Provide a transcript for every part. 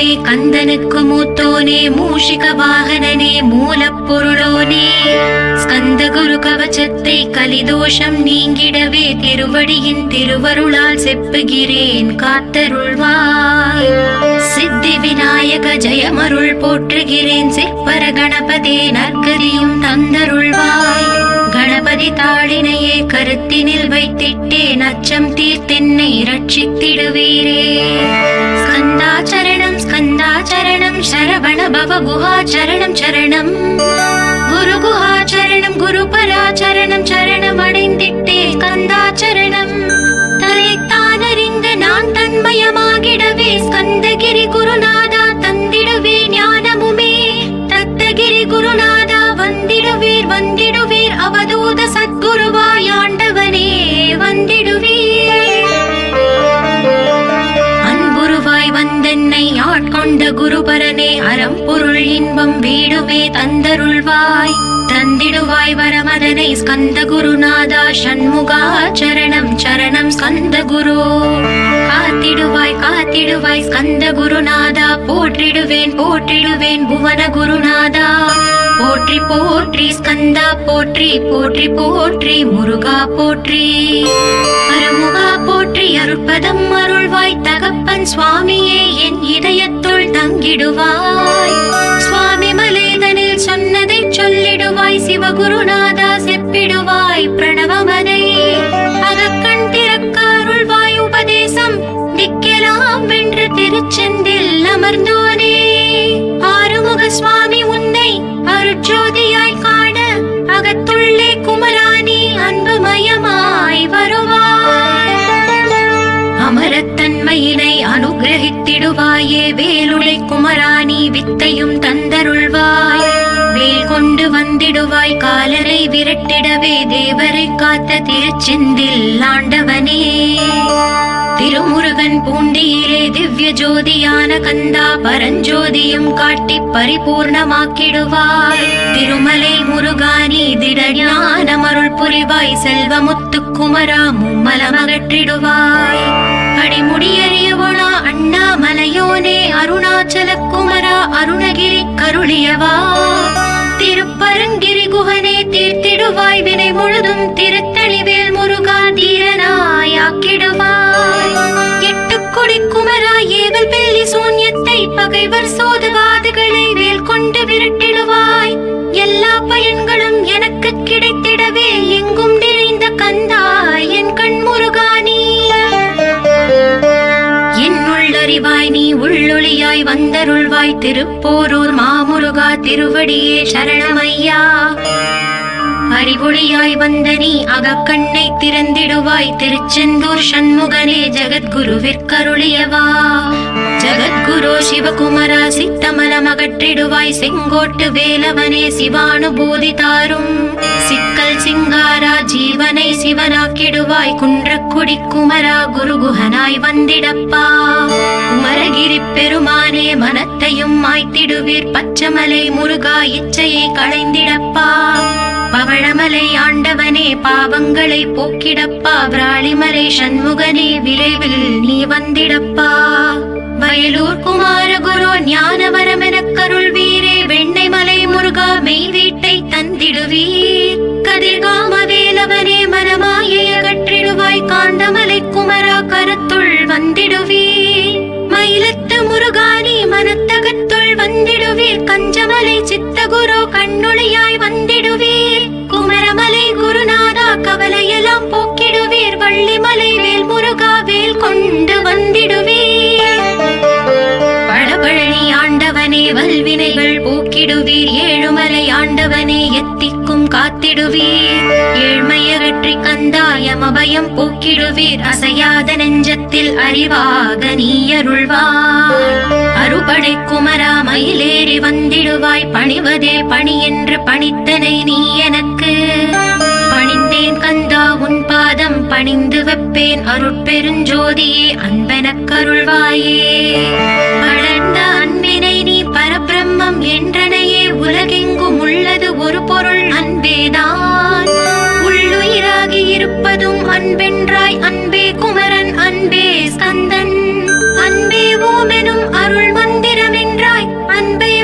மூலமே கந்தனுக்கு மூத்தோனே மூஷிக வாகனனே மூலப்பொருளோனே ஸ்கந்த குரு கவசத்தை கலிதோஷம் நீங்கிடவே திருவடியின் திருவருளால் செப்புகிறேன் காத்தருள்வாய். சித்தி விநாயக ஜெயமருள் போற்றுகிறேன் சிற்பர கணபதே நற்கதியும் தந்தருள்வாய். கணபதி தாளினையே கருத்தினில் வைத்திட்டேன் அச்சம் தீர்த்தென்னை ரட்சித்திடுவீரே. ஸ்கந்தாச்சரணம் ஸ்கந்தாச்சரணம் சரவண பவ குஹாச்சரணம் சரணம் குரு குஹாச்சரணம் குரு பராச்சரணம் சரணம் அடைந்திட்டேன் ஸ்கந்தாச்சரணம். தன்னைத்தானறிந்து நான் தன்மயமாகிடவே ஸ்கந்தகிரி குருநாதா தந்திடுவே ஞானமுமே. தத்தகிரி குருநாதா வந்திடுவீர் வந்திடுவீர் அவதூத சத்குருவாய் ஆண்டவனே வந்திடுவீர். அன்புருவாய் வந்தென்னை ஆட்கொண்ட குருபரனே அறம்பொருள் இன்பம் வீடுமே தந்தருள்வாய். தந்திடுவாய் வரமதனை ஸ்கந்த குருநாதா ஷண்முகா சரணம் சரணம் ஸ்கந்த குரு. காத்திடுவாய் காத்திடுவாய் ஸ்கந்த குருநாதா போற்றிடுவேன் போற்றிடுவேன் புவன குருநாதா. போற்றி போற்றி ஸ்கந்தா போற்றி போற்றி போற்றி முருகா போற்றி. அருமுகா போற்றி அருட்பதம் அருள்வாய் தகப்பன் சுவாமியே என் இதயத்துள் தங்கிடுவாய். சுவாமி மலேதனில் சொன்னதை சொல்லிடுவாய் சிவகுருநாதா செப்பிடுவாய் பிரணவமதை. அகக்கண் திறக்க அருள்வாய் உபதேசம் திக்கெல்லாம் வென்று திருச்செந்தில் அமர்ந்தோனே. ஆறுமுக சுவாமி உன்னை அருட்ஜோதியாய் காண அகத்துள்ளே குமராணி அன்புமயமாய் வருவாய். அமரத்தன்மையினை அனுகிரகித்திடுவாயே வேலுடை குமராணி வித்தையும் தந்தருள்வாய். வேல் கொண்டு வந்திடுவாய் காலரை விரட்டிடவே தேவரை காத்த திருச்செந்தில் ஆண்டவனே. திருமுருகன் பூண்டியிலே திவ்ய ஜோதியான கந்தா பரஞ்சோதியும் காட்டி பரிபூர்ணமாக்கிடுவாய். திருமலை முருகானி திடஞானமருள் புரிவாய் செல்வமுத்து குமரா மும்மலமகற்றிடுவாய். அடிமுடியறியவனா அண்ணாமலையோனே அருணாச்சல குமரா அருணகிரி கருளியவா. திருப்பரங்கிரி குகனே தீர்த்திடுவாய் வினை முழுதும் திருத்தணிவேல் முருகா தீரனாயாக்கிடுவாய். எட்டுக்குடி குமரா ஏவல் பெல்லி சூன்யத்தை பகைவர் சோதவாதுகளை வேல் கொண்டு விரட்டிடுவாய். எல்லா பயன்களும் எனக்கு கிடைத்திடவே எங்கும் நிறைந்த கந்தா என் கண் முருகானி. என்னுள்ளறிவாய் நீ உள்ளொளியாய் வந்தருள்வாய் திருப்போரூர் மாமுருகா திருவடியே சரணமையா. அறிவொளியாய் வந்த நீ அகக்கண்ணை திறந்திடுவாய் திருச்செந்தூர் சண்முகனே ஜகத்குருவிற்கருளியவா. ஜகத்குரு சிவகுமரா சித்தமலம் அகற்றிடுவாய் செங்கோட்டு வேலவனே சிவானுபூதி தாரும். சிக்கல் சிங்காரா ஜீவனை சிவனாக்கிடுவாய் குன்றக்குடி குமரா குருகுஹனாய் வந்திடப்பா. குமரகிரி பெருமானே மனத்தையும் மாய்த்திடுவீர் பச்சமலை முருகா இச்சையை களைந்திடப்பா. பவழமலை ஆண்டவனே பாவங்களை போக்கிடப்பா. விராளிமலை சண்முகனே விரைவில் நீ வந்திடப்பா. வயலூர் குமார குரு ஞானவரமெனக் கருள்வீரே. வெண்ணை மலை முருகா மெய் வீட்டை தந்திடுவீர். கதிர்காம வேலவனே மனமாயை அகற்றிடுவாய். காந்தமலை குமரா கருத்துள் வந்திடுவீர். மயிலத்து முருகானி மனத்தகத்துள் வந்திடுவீர். கஞ்சமலை சித்தகுரு கண்ணொளியாய் வந்திடுவீர். குமரமலை குருநாதா கவலையெல்லாம் போக்கிடுவீர். வள்ளிமலை வேல் முருகா வேல் கொண்டு வந்திடுவீர். பழபழனி ஆண்டவனே வல்வினைகள் போக்கிடுவீர். ஏழுமலை ஆண்டவனே எத்திக்கும் காத்திடுவீர். ஏழ்மையகற்றி கந்தாயமபயம் போக்கிடுவீர். அசையாத நெஞ்சத்தில் அறிவாக நீ அருள்வாய். அறுபடை குமரா மயிலேறி வந்திடுவாய். பணிவதே பணி என்று பணித்தனை நீ எனக்கு. பணிந்தேன் கந்தா உன் பாதம் பணிந்து வைப்பேன். அருட்பெருஞ்சோதியே அன்பெனக் கருள்வாயே. வளர்ந்த அன்பினை நீ பரபிரம்மம் என்றனையே. உலகெங்கும் உள்ளது ஒரு பொருள் அன்பேதான். உள்ளுயிராகி இருப்பதும் அன்பென்றாய். அன்பே குமரன் அன்பே ஸ்கந்தன் அன்பே ஓமெனும் அருள் மந்திர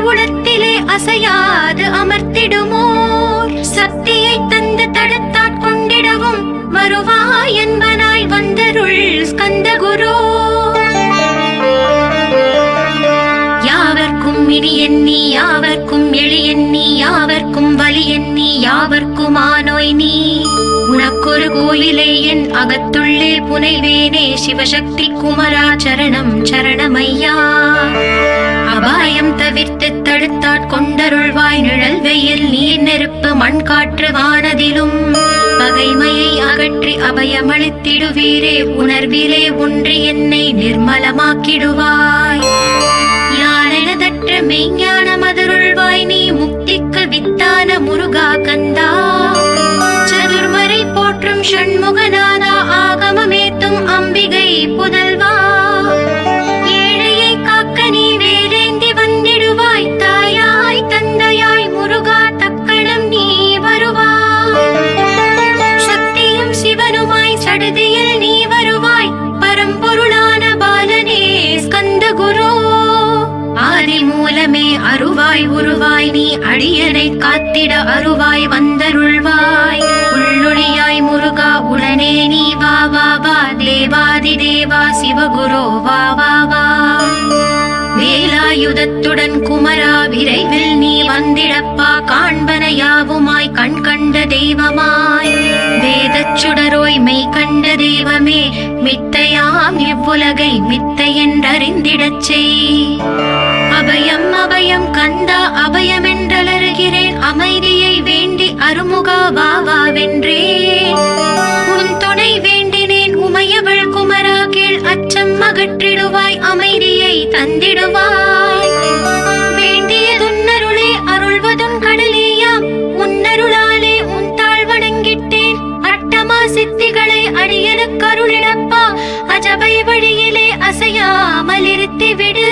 உளத்திலே அசையாது அமர்த்திடுமோர் சக்தியை தந்து தடுத்தாட்கொண்டிடவும் வருவாய் என்பனாய் வந்தருள் ஸ்கந்தகுரு. யாவர்க்கும் இனி எண்ணி யாவர்க்கும் எளி எண்ணி யாவர்க்கும் வலி எண்ணி யாவர்க்கும் ஆனோய் நீ உனக்கொரு கோயிலே என் அகத்துள்ளே புனைவேனே சிவசக்தி குமரா சரணம் சரணமையா. அபாயம் தவிர்த்து தடுத்தாட்கொண்டருள்வாய் நிழல் வெயில் நீர் நெருப்பு மண் காற்று வானதிலும் பகைமையை அகற்றி அபயமளித்திடுவீரே உணர்விலே ஒன்றி என்னை நிர்மலமாக்கிடுவாய். யானெனதற்ற மெய்ஞான மதுருள்வாய் நீ முக்திக்கு வித்தான முருகா கந்தா. சதுர்மறை போற்றும் ஷண்முகநாதா ஆகமமேத்தும் அம்பிகை புதல்வா. ஏழையை காக்க நீ வேலேந்தி வந்திடுவாய் தாயாய் தந்தையாய் முருகா தக்கணம் நீ வருவாய். சக்தியும் சிவனுமாய் சடுதியில் நீ வருவாய் பரம்பொருளான பாலனே ஸ்கந்தகுரு. ஆதி மூலமே அருவாய் உருவாய் நீ அடியனை காத்திட அருவாய் வந்தருள்வாய். உள்ளொளியாய் முருகா உடனே நீ வா வா வா தேவாதி தேவா சிவகுரு வா வா வா. வேலாயுதத்துடன் குமரா விரைவில் நீ வந்திடப்பா காண்பன யாவுமாய் கண் கண்ட தெய்வமாய் வேதச் சுடரோய் மெய் கண்ட தெய்வமே மித்தையாம் இவ்வுலகை மித்தை என்றறிந்திடச் செய். அபயம் அபயம் கந்தா அபயம் என்றலறுகிறேன் அமைதியை வேண்டி அருமுகா வா வா வென்றேன். உன் துணை வேண்டினேன் உமையவள் குமரா கீழ் அச்சம் அகற்றிடுவாய் அமைதியை தந்திடுவாய். வேண்டியதுன்னருளே அருள்வதும் கடலேயாம் உன்னருளாலே உன் தாழ் வணங்கிட்டேன். அட்டமா சித்திகளை அடியனுக்கு அருளிடப்பா அஜபை வழியிலே அசையாமல் இருத்திவிடு.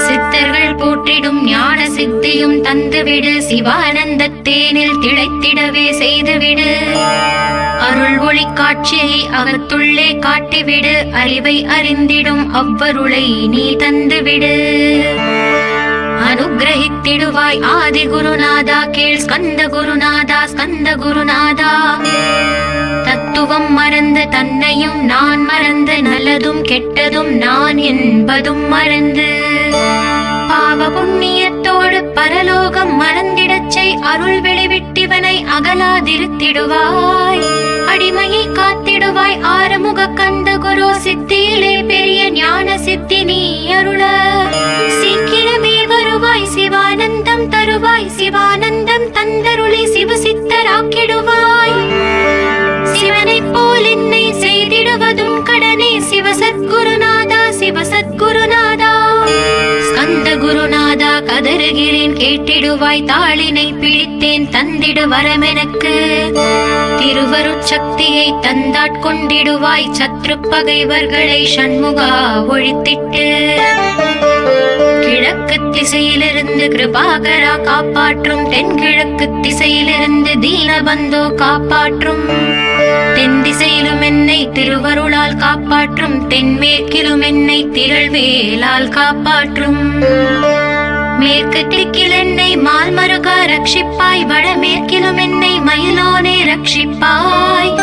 சித்தர்கள் போற்றிடும் ஞான சித்தியும் தந்துவிடு சிவானந்த தேனில் திளைத்திடவே செய்துவிடு. அருள் ஒளி காட்சியை அகத்துள்ளே காட்டிவிடு அறிவை அறிந்திடும் அவ்வருளை நீ தந்துவிடு. அனுகிரகித்திடுவாய் ஆதி குருநாதா கீழ் ஸ்கந்த குருநாதா ஸ்கந்த குருநாதா. தத்துவம் மறந்து தன்னையும் நான் மறந்து நல்லதும் கெட்டதும் நான் என்பதும் மறந்து பாவ புண்ணியத்தோடு பரலோகம் மறந்திடச் செய் அருள் வெளிவிட்டிவனை அகலாதிருத்திடுவாய். அடிமையை காத்திடுவாய் ஆறுமுக கந்த குரு சித்தியிலே பெரிய ஞான சித்தி நீ அருள. சீக்கிரமே வருவாய் சிவானந்தம் தருவாய் சிவானந்தம் தந்தருளி சிவசித்தராக்கிடுவாய். சிவனை போல் என்னை செய்திடுவதும் கடனே சிவசத்குருநாதா சிவசத்குருநாதா. ஸ்கந்த குருநாதா கதறுகிறேன் கேட்டிடுவாய் தாளினை பிடித்தேன் தந்திடு வரமெனக்கு. திருவருட்சக்தியை தந்தாட்கொண்டிடுவாய் சத்ரு பகைவர்களை ஷண்முகா ஒழித்திட்டு. கிழக்கு திசையிலிருந்து கிருபாகரா காப்பாற்றும் தென்கிழக்கு திசையிலிருந்து தீனபந்தோ காப்பாற்றும். தென் திசையிலும் என்னை திருவருளால் காப்பாற்றும் தென்மேற்கிலும் என்னை திரள்வேலால் காப்பாற்றும். மேற்கு திக்கில் என்னை மால்மருகா ரட்சிப்பாய் வடமேற்கிலும் என்னை மயிலோனே ரட்சிப்பாய்.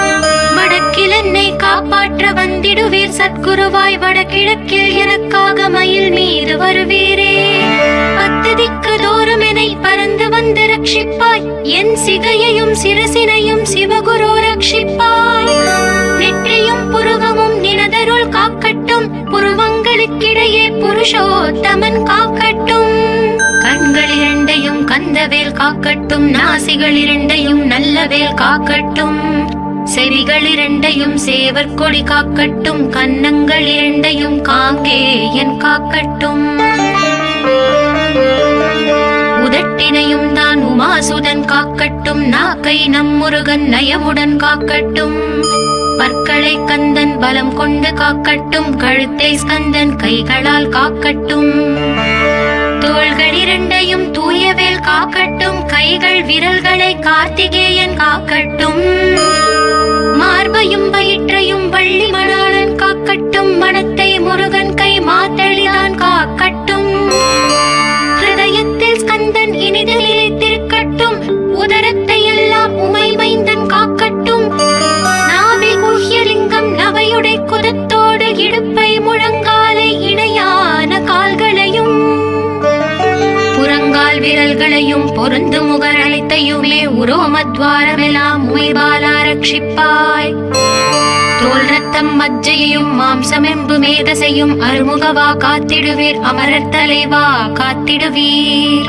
வடக்கில் என்னை காப்பாற்ற வந்திடுவீர் சத்குருவாய் வடகிழக்கில் எனக்காக மயில் மீது வருவீரே. பத்து திக்கு தோறும் என்னை பறந்து வந்து ரட்சிப்பாய் என் சிகையையும் சிரசினையும் சிவகுரு ரட்சிப்பாய். நெற்றியும் புருவமும் நினதருள் காக்கட்டும் புருவங்களுக்கிடையே புருஷோத்தமன் காக்கட்டும். கண்கள் இரண்டையும் கந்தவேல் காக்கட்டும் நாசிகள் இரண்டையும் நல்லவேல் காக்கட்டும். செவிகள் இரண்டையும் சேவற்கொடி காக்கட்டும் கன்னங்கள் இரண்டையும் காங்கேயன் காக்கட்டும். உதட்டினையும் தான் உமாசுதன் காக்கட்டும் நாக்கை நம் முருகன் நயமுடன் காக்கட்டும். பற்களை கந்தன் பலம் கொண்டு காக்கட்டும் கழுத்தை ஸ்கந்தன் கைகளால் காக்கட்டும். தோள்கள் இரண்டையும் தூயவேல் காக்கட்டும் கைகள் விரல்களை கார்த்திகேயன் காக்கட்டும். மார்பையும் வயிற்றையும் வள்ளி மணாளன் காக்கட்டும் மனத்தை முருகன் கை மாத்தளிதான் காக்கட்டும். பொருந்து முகர் அழைத்தையுமே உரோமத்வாரமெல்லாம் உமைபாலா ரட்சிப்பாய். தோல் ரத்தம் மஜ்ஜையையும் மாம்சமெம்பு மேதசையும் அருமுகவா காத்திடுவீர், அமரர் தலைவா காத்திடுவீர்.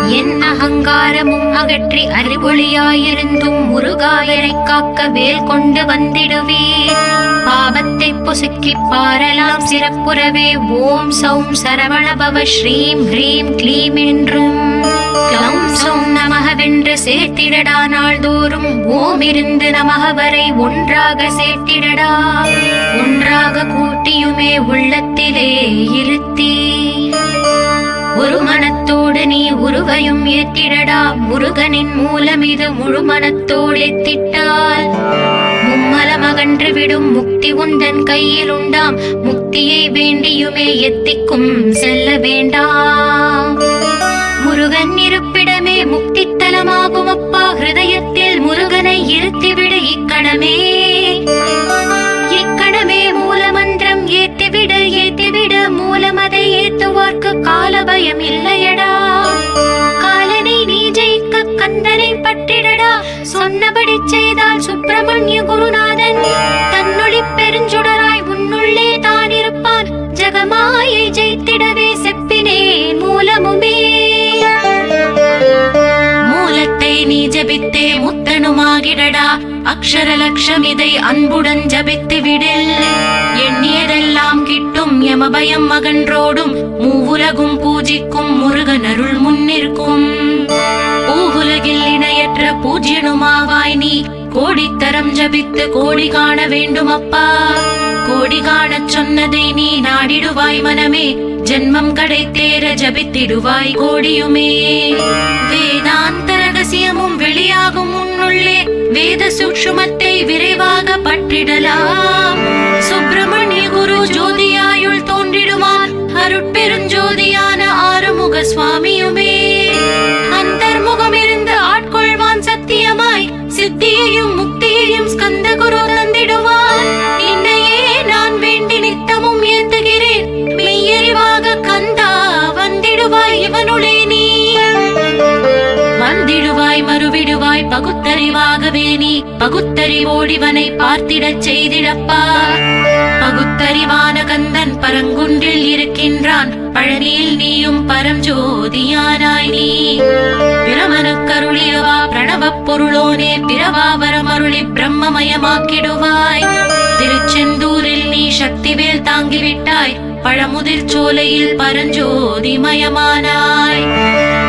என் அகங்காரமும் அகற்றி அறிவொளியாயிருந்தும் முருகாயரை காக்க வேல் கொண்டு வந்திடுவீர். பாபத்தை பொசுக்கி பாரலாம் சிறப்புறவே ஓம் சௌம் சரவணபவ ஸ்ரீம் ஹ்ரீம் க்ளீம் என்றும் க்ளௌம் சௌம் நமகவென்று சேர்த்திடடா. நாள்தோறும் ஓம் இருந்து நமக வரை ஒன்றாக சேர்த்திடடா. ஒன்றாக கூட்டியுமே உள்ளத்திலே இருத்தி ஒரு மனத்தோடு நீ உருவையும் ஏற்றிடடா. முருகனின் மூலம் இது முழு மனத்தோடு ஏத்திட்டால் மும்மலமகன்று விடும் முக்தி உந்தன் கையில் உண்டாம். முக்தியை வேண்டியுமே எத்திக்கும் செல்ல வேண்டாம். முருகன் இருப்பிடமே முக்தி தலமாகும் அப்பா. ஹிருதயத்தில் முருகனை இருத்திவிடு இக்கணமே. இக்கணமே மூலமந்திரம் ஏத்திவிடு ஏத்திவிடு. மூலமதை ஏத்துவார்க்கு கால பயம் இல்லையடா. காலனை நீ ஜெயிக்க கந்தனை பற்றிடடா. சொன்னபடி செய்தால் சுப்பிரமணிய குருநாதன் தன்னொளி பெருஞ்சுடராய் உன்னுள்ளே தான் இருப்பான். ஜகமாயை ஜெயித்திடவே செப்பினேன் மூலமுமே. மூலத்தை நீ ஜபித்தே முத்தனுமாகிடடா. அக்ஷர லட்சம் இதை அன்புடன் ஜபித்து விடில். எண்ணியதெல்லாம் கிட்டும் யமபயம் மகன்றோடும். மூவுலகும் பூஜிக்கும் முருகன் அருள் முன்னிற்கும். பூவுலகில் இணையற்ற பூஜ்யனுமாவாய் நீ. கோடித்தரம் ஜபித்து கோடி காண வேண்டும் அப்பா. கோடி காணச் சொன்னதை நீ நாடிடுவாய் மனமே. ஜென்மம் கடை தேர ஜபித்திடுவாய் கோடியுமே. வேதாந்த ரகசியமும் வெளியாகும் உன்னுள்ளே. வேத சூக்ஷ்மத்தை விரைவாக பற்றிடலாம். சுப்பிரமணிய குரு ஜோதியாயுள் தோன்றிடுவான். அருட்பெருஞ்சோதியான ஆறுமுக சுவாமியுமே. அந்தர்முகம் இருந்து ஆட்கொள்வான் சத்தியமாய். சித்தியையும் முக்தியையும் ஸ்கந்த குரு தந்திடுவான். இன்னையே நான் வேண்டி நித்தமும் ஏந்துகிறேன். மெய்யறிவாக கந்தா வந்திடுவாய் இவனுளே நீ. வந்திடுவாய் மறுவிடுவாய் பகுத்தறிவாகவே நீ. பகுத்தறிவோடிவனை பார்த்திடச் செய்திடப்பா. பகுத்தறிவான கந்தன் பரங்குன்றில் இருக்கின்றான். பழனியில் நீயும் பரஞ்சோதியானாய் நீ. பிரமனுக்கருளியவா பிரணவப் பொருளோனே. பிறவாவரம் அருளி பிரம்மமயமாக்கிடுவாய். திருச்செந்தூரில் நீ சக்திவேல் தாங்கிவிட்டாய். பழமுதிர் சோலையில் பரஞ்சோதிமயமானாய்.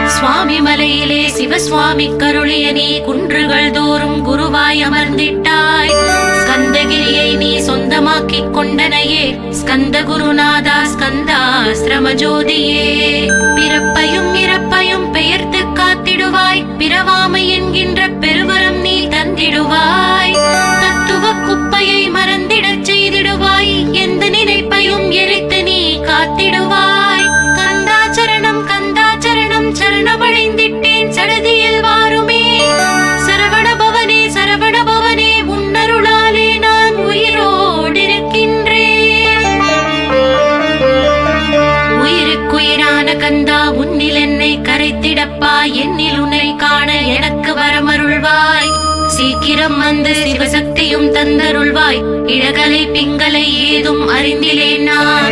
சுவாமி மலையிலே சிவசுவாமி கருளிய நீ. குன்றுகள் தோறும் குருவாய் அமர்ந்திட்டாய். ஸ்கந்தகிரியை நீ சொந்தமாக்கிக் கொண்டனையே. ஸ்கந்த குருநாதா ஸ்கந்தாஸ்ரம ஜோதியே. பிறப்பையும் இறப்பையும் பெயர்த்து காத்திடுவாய். பிறவாமை என்கின்ற பெருவரம் நீ தந்திடுவாய். தத்துவ குப்பையை மறந்திடச் செய்திடுவாய். எந்த நினைப்பையும் எரித்து நீ காத்திடுவாய். கந்தாச்சரணம் கந்தாச்சரணம் சரணமடைந்திட்டேன் சடதியில் வாருமே. சரவண பவனே சரவண பவனே உன்னருளாலே நான் உயிரோடிருக்கின்றேன். உயிருக்குயிரான கந்தா உன்னில் என்னை கரைத்திடப்பா. என்னில் உன்னை காண எனக்கு வரமருள்வாய். சீக்கிரம் வந்து சிவசக்தியும் தந்தருள்வாய். இழகலை பிங்களை ஏதும் அறிந்திலேன் நான்.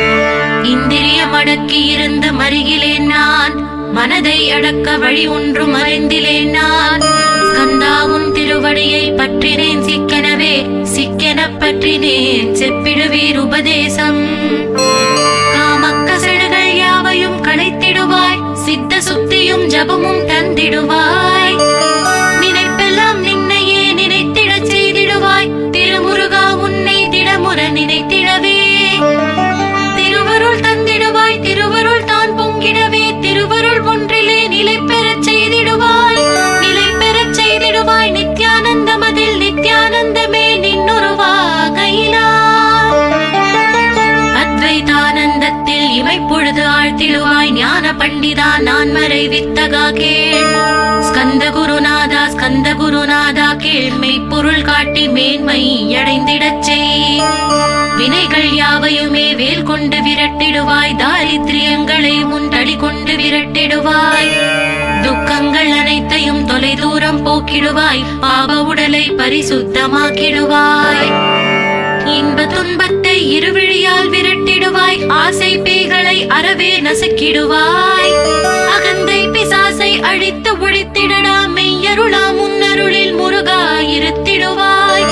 இந்திரியம் அடக்கி இருந்து மருகிலேன் நான். மனதை அடக்க வழி ஒன்றும் அறிந்திலேன் நான். ஸ்கந்தாவும் திருவடியை பற்றினேன் சிக்கெனவே. சிக்கென பற்றினேன் செப்பிடுவீர் உபதேசம். காமக்கசடுகள் யாவையும் களைத்திடுவாய். சித்த சுத்தியும் ஜபமும் தந்திடுவாய். நினைப்பெல்லாம் நின்னையே நினைத்திடச் செய்திடுவாய். திருமுருகா உன்னை திடமுற நினைத்திடவே. திருவருள் தந்திடுவாய். திருவருள் தான் பொங்கிடவே. திருவருள் ஒன்றிலே நிலை பெறச் செய்திடுவாய். நிலை பெறச் செய்திடுவாய். நித்யானந்தமதில் நித்யானந்தமே நின்னுருவாகையிலா. அத்வைதானந்தத்தில் இமைப்பொழுது ஆழ்த்திடுவாய். ஞான பண்டிதா நான் மறை வித்தகா கேள். ஸ்கந்த குருநாதா ஸ்கந்த குருநாதா கேள். மெய்ப்பொருள் காட்டி மேன்மை அடைந்திடச் செய். வினைகள் யாவையுமே வேல் கொண்டு விரட்டிடுவாய். தாரித்ரியங்களை முன் தடி கொண்டு விரட்டிடுவாய். துக்கங்கள் அனைத்தையும் தொலை தூரம் போக்கிடுவாய், பாவ உடலை பரிசுத்தமாக்கிடுவாய். இன்ப துன்பத்தை இருவிழியால் விரட்டிடுவாய், ஆசை பேய்களை அறவே நசுக்கிடுவாய். அகந்தை பிசாசை அழித்து ஒழித்திடடா, மெய்யருளா முன்னருளில் முருகா இருத்திடுவாய்.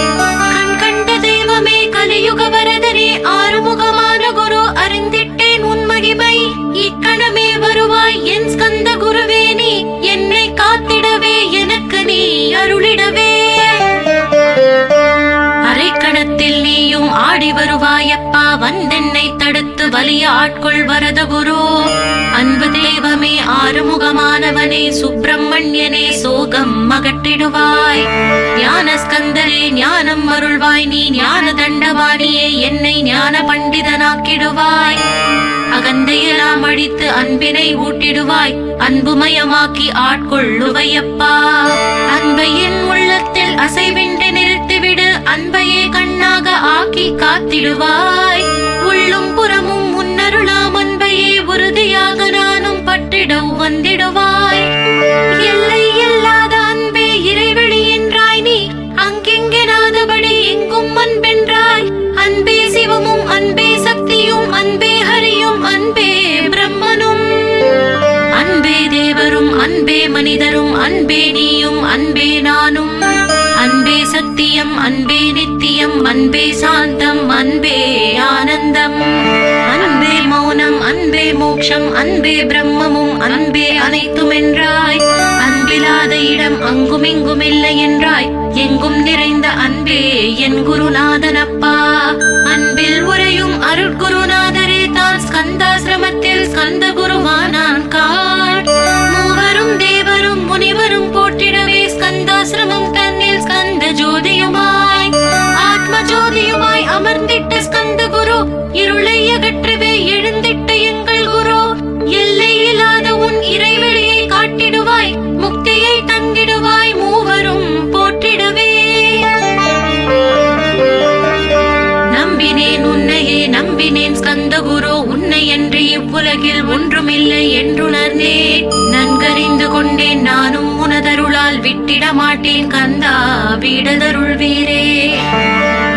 கண் கண்ட தெய்வமே கலியுக வரதனே, ஆறுமுகமான குரு அறிந்திட்டேன் உன் மகிமை. இக்கணமே வருவாய் என் ஸ்கந்த குருவே, நீ என்னை காத்திடவே எனக்கு நீ அருளிடவே. அரைக்கணத்தில் நீயும் ஆடி வருவாயப்பா, வந்தென்னை தடுத்து வலிய ஆட்கொள் வரத குரு. அன்பு தெய்வமே ஆறுமுகமானவனே, சுப்பிரமணியனே சோகம் அகற்றிடுவாய். ஞான ஸ்கந்தரே ஞானம் அருள்வாய், நீ ஞான தண்டவாணியே என்னை ஞான பண்டிதனாக்கிடுவாய். அகந்தையெல்லாம் அழித்து அன்பினை ஊட்டிடுவாய், அன்புமயமாக்கி ஆட்கொள்ளுவையப்பா. அன்பையின் உள்ளத்தில் அசைவின்றி நிறுத்திவிடு, அன்பையே கண்ணாக ஆக்கி காத்திடுவாய். உள்ளும் புறமும் முன்னருளாம் அன்பையே உறுதியாக நானும் பற்றிட வந்திடுவாய். எல்லை இல்லாத அன்பே இறைவெளி என்றாய், நீ அங்கெங்கெனாதபடி எங்கும் அன்பென்றாய். அன்பே சிவமும் அன்பே சக்தியும் அன்பே ஹரியும் அன்பே பிரம்மனும். அன்பே தேவரும் அன்பே மனிதரும் அன்பே நீயும் அன்பே நானும். அன்பே சத்தியம் அன்பே நித்தியம் அன்பே சாந்தம் அன்பே ஆனந்தம். அன்பே மௌனம் அன்பே மோட்சம் அன்பே பிரம்மமும் அன்பே அனைத்தும் என்றாய். அன்பிலாத இடம் அங்கும் இங்கும் இல்லை என்றாய், எங்கும் நிறைந்த அன்பே என் குருநாதனப்பா. அன்பில் உரையும் அருட்குருநாதரே தான் ஸ்கந்தாசிரமத்தில் ஸ்கந்த குருவானான் காட். மூவரும் தேவரும் முனிவரும் போற்றிடவே ஸ்கந்தாசிரமம் தன்னில் ஸ்கந்த ஜோதியுமாய் ஆத்ம ஜோதியுமாய் அமர்ந்திட்ட ஸ்கந்த குரு, இருளை அகற்றவே எழுந்திட்ட எங்கள் குரு. எல்லை இல்லாத உன் இறைவெளியை காட்டிடுவாய், முக்தியை தந்திடுவாய், மூவரும் போற்றிடவே. நம்பினேன் உன்னையே நம்பினேன் ஸ்கந்த குரு, உன்னை என்று இவ்வுலகில் ஒன்றுமில்லை என்றுணர்ந்தேன். நன்கறிந்து கொண்டேன் நானும் உனதருளால் விட்டிட மாட்டேன் கந்தா வீடதருள் வீரே.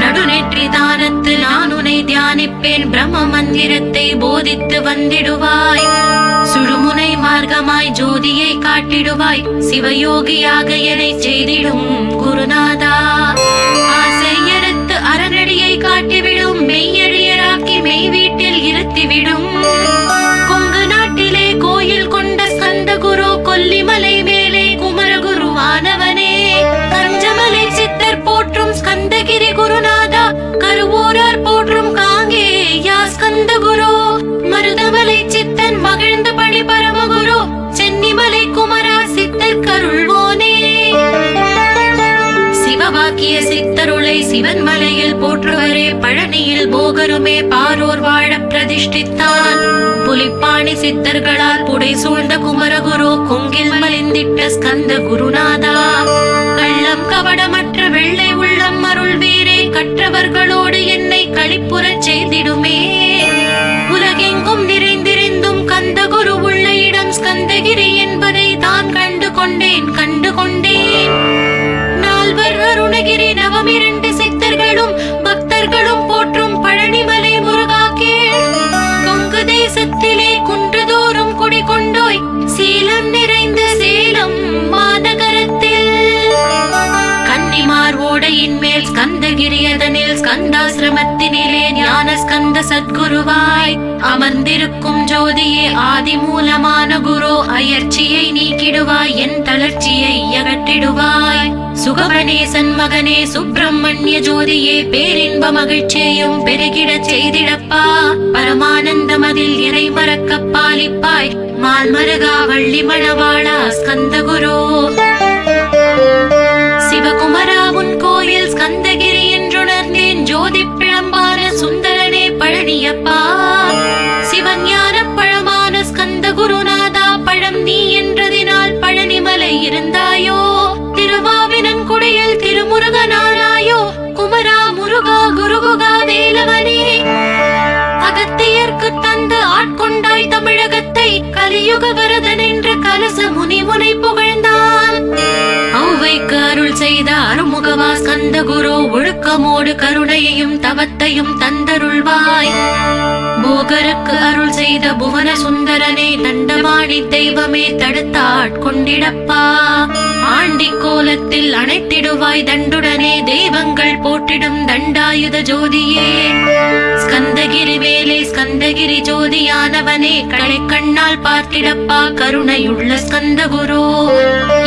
நடுநெற்றி தானத்து நான் உன்னை தியானிப்பேன், பிரம்ம மந்திரத்தை போதித்து வந்திடுவாய். சுழுமுனை மார்க்கமாய் ஜோதியை காட்டிடுவாய், சிவயோகியாக என்னை செய்திடும் குருநாதா. ஆசையறுத்து அறநடியை காட்டிவிடும், மெய்யழியராக்கி மெய் வீட்டில் இருத்திவிடும். கொங்கு நாட்டிலே கோயில் கொண்ட ஸ்கந்த குரு, கொல்லிமலை மேலே குமரகுருவானவனே. கஞ்சமலை சித்தர் போற்றும் ஸ்கந்தகிரி குருநாதா, கருவூரார் போற்றும் காங்கேயா ஸ்கந்த குரு. மருதமலை சித்தன் மகிழ்ந்து பணி பரமகுரு, சென்னிமலை குமரா சித்தர் கருள்வோனே. சிவவாக்கிய சித்தருளை சிவன் மலையில் போற்றுவரே, பழனியில் போகருமே பாரோர் வாழ பிரதிஷ்டித்தான். புலிப்பாணி சித்தர்களால் புடை சூழ்ந்த குமரகுரு, கொங்கில் மலிந்திட்ட ஸ்கந்த குருநாதா. கள்ளம் கவடமற்ற வெள்ளை உள்ளம் அருள் வீரே, கற்றவர்களோடு என்னை களிப்புறச் செய்திடுமே. உலகெங்கும் நிறைந்திருந்தும் கந்த குரு உள்ள இடம் ஸ்கந்தகிரி என்பதை தான் கண்டு கொண்டேன். நால்வர் அருணகிரி நவமிரண்டு சித்தர்களும் பக்தர்களும் போற்றும் பழனிமலை முருகா கேள். கொங்கு தேசத்திலே குன்றுதோறும் குடிகொண்டோய், சீலம் நிறைந்த சேலம் மாநகரத்தில். கன்னிமார் ஓடையின் மேல் ஸ்கந்தகிரி, அதனில் ஸ்கந்தாசிரமத்தினிலே ஞான ஸ்கந்த சத்குருவாய் அமர்ந்திருக்கும் ஜோதியே ஆதி மூலமான குரு. அயற்சியை நீக்கிடுவாய், என் தளர்ச்சியை அகற்றிடுவாய். சுகவனேசன் மகனே சுப்பிரமணிய ஜோதியே, பேரின்ப மகிழ்ச்சியையும் பெருகிடச் செய்திடப்பா. பரமானந்தம் அதில் இறை மறக்க பாலிப்பாய், மால்மருகா வள்ளி மணவாளா ஸ்கந்த குரு. சிவகுமரா உன் கோயில் ஸ்கந்தகிரி என்றுணர்ந்தேன், ஜோதி பிழம்பான சுந்தரனே பழனியப்பா. சிவஞான பழமான ஸ்கந்த குருநாதா, பழம் நீ என்றதினால் பழனிமலை இருந்தாயோ. திருவாவினன் குடியில் திருமுருகனானாயோ, குமரா முருகா குருகுகா வேலவனே. அகத்தியர்க்கு தந்து ஆட்கொண்டாய் தமிழகத்தை, கலிய கலியுக வரதன் என்று கலச முனி உனை புகழ்ந்தான். ஔவைக்கு அருள் செய்த அருமுகவா ஸ்கந்த குரு, ஒழுக்கமோடு கருணையையும் தவத்தையும் தந்தருள்வாய். போகருக்கு அருள் செய்த புவன சுந்தரனே, தண்டபாணி தெய்வமே தடுத்தாட்கொண்டிடப்பா. ஆண்டி கோலத்தில் அணைத்திடுவாய் தண்டுடனே, தெய்வங்கள் போற்றிடும் தண்டாயுத ஜோதியே. ஸ்கந்தகிரி வேலே ஸ்கந்தகிரி ஜோதியானவனே, கடை கண்ணால் பார்த்திடப்பா கருணையுள்ள ஸ்கந்த குரு.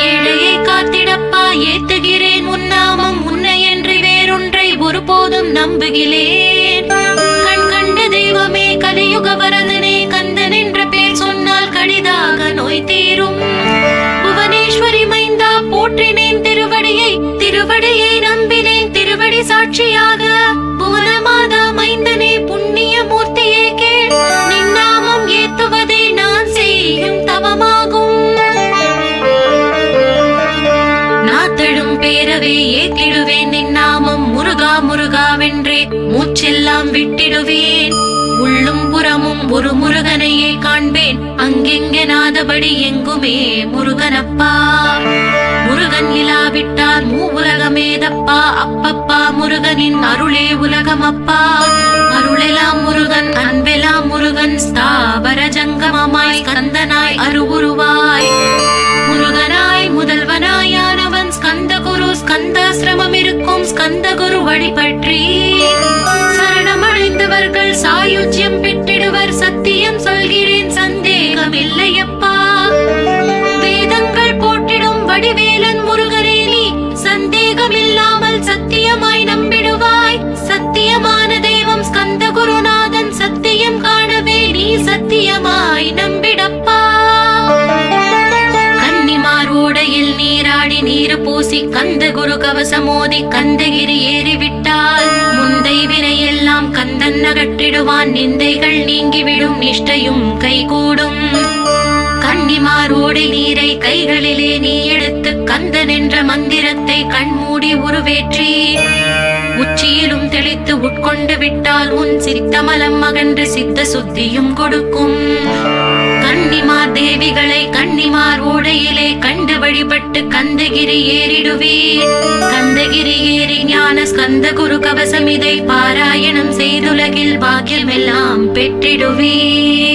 ஏழையை காத்திடப்பா ஏத்துகிறேன் உன்னாமம், உன்னை என்று வேறொன்றை ஒருபோதும் நம்புகிறேன். கண் கண்ட தெய்வமே கலியுக வரதனே, கந்தன் என்ற பேர் சொன்னால் கடிதாக நோய் தீரும். புவனேஸ்வரி மைந்தா போற்றினேன் திருவடியை, திருவடியை நம்பினேன் திருவடி சாட்சியாக. புவனமாதா மைந்தனே புண்ணிய மூர்த்தியே கேள், நின்னாமம் ஏத்துவதே நான் செய்யும் தவமாகும். நாத்தழும் பேரவே ஏத்திடுவேன் நின்னாமம், முருகா முருகாவென்றே மூச்செல்லாம் விட்டிடுவேன். உள்ளும் புறமும் ஒரு முருகனையே காண்பேன், அங்கெங்கெனாதபடி எங்குமே முருகனப்பா. முருகன் இலாவிட்டால் மூவுலகமேதப்பா, அப்பப்பா முருகனின் அருளே உலகமப்பா. அருளெல்லாம் முருகன் அன்பெல்லாம் முருகன், ஸ்தாவர ஜங்கமமாய் ஸ்கந்தனாய் அருவுருவாய். முருகனாய் முதல்வனாயானவன் ஸ்கந்த குரு, ஸ்கந்தாசிரமம் இருக்கும் ஸ்கந்த குரு வழிபற்றி சரணமடைந்தவர்கள் சாயுஜ்யம் பெற்றிடுவர். சத்தியம் சொல்கிறேன் சந்தேகம் இல்லையப்பா. வேதங்கள் போற்றிடும் வடிவேலன் முருகனே, நீ சந்தேகம் இல்லாமல் சத்தியமாய் நம்பிடுவாய். சத்தியமான தெய்வம் ஸ்கந்த குருநாதன், சத்தியம் காணவே நீ சத்தியமாய் நம்பிடப்பா. கன்னிமார் ஓடையில் நீராடி நீரு பூசி கந்த குரு கவசமோதி கந்தகிரி ஏறிவிட்டால் முந்தை வினையெல்லாம் கந்தன் அகற்றிடுவான். நிந்தைகள் நீங்கிவிடும் நிஷ்டையும் கைகூடும். கன்னிமார் ஓடை நீரை கைகளிலே நீ எடுத்து கந்தன் என்ற மந்திரத்தை கண்மூடி உருவேற்றி உச்சியிலும் தெளித்து உட்கொண்டு விட்டால் உன் சித்தமலம் அகன்று சித்த சுத்தியும் கொடுக்கும். கன்னிமார் தேவிகளை கன்னிமார் ஓடையிலே கண்டு வழிபட்டு கந்தகிரி ஏறிடுவீர். கந்தகிரி ஏறி ஞான ஸ்கந்த குரு கவசம் இதை பாராயணம் செய்துலகில் பாக்கியமெல்லாம் பெற்றிடுவீர்.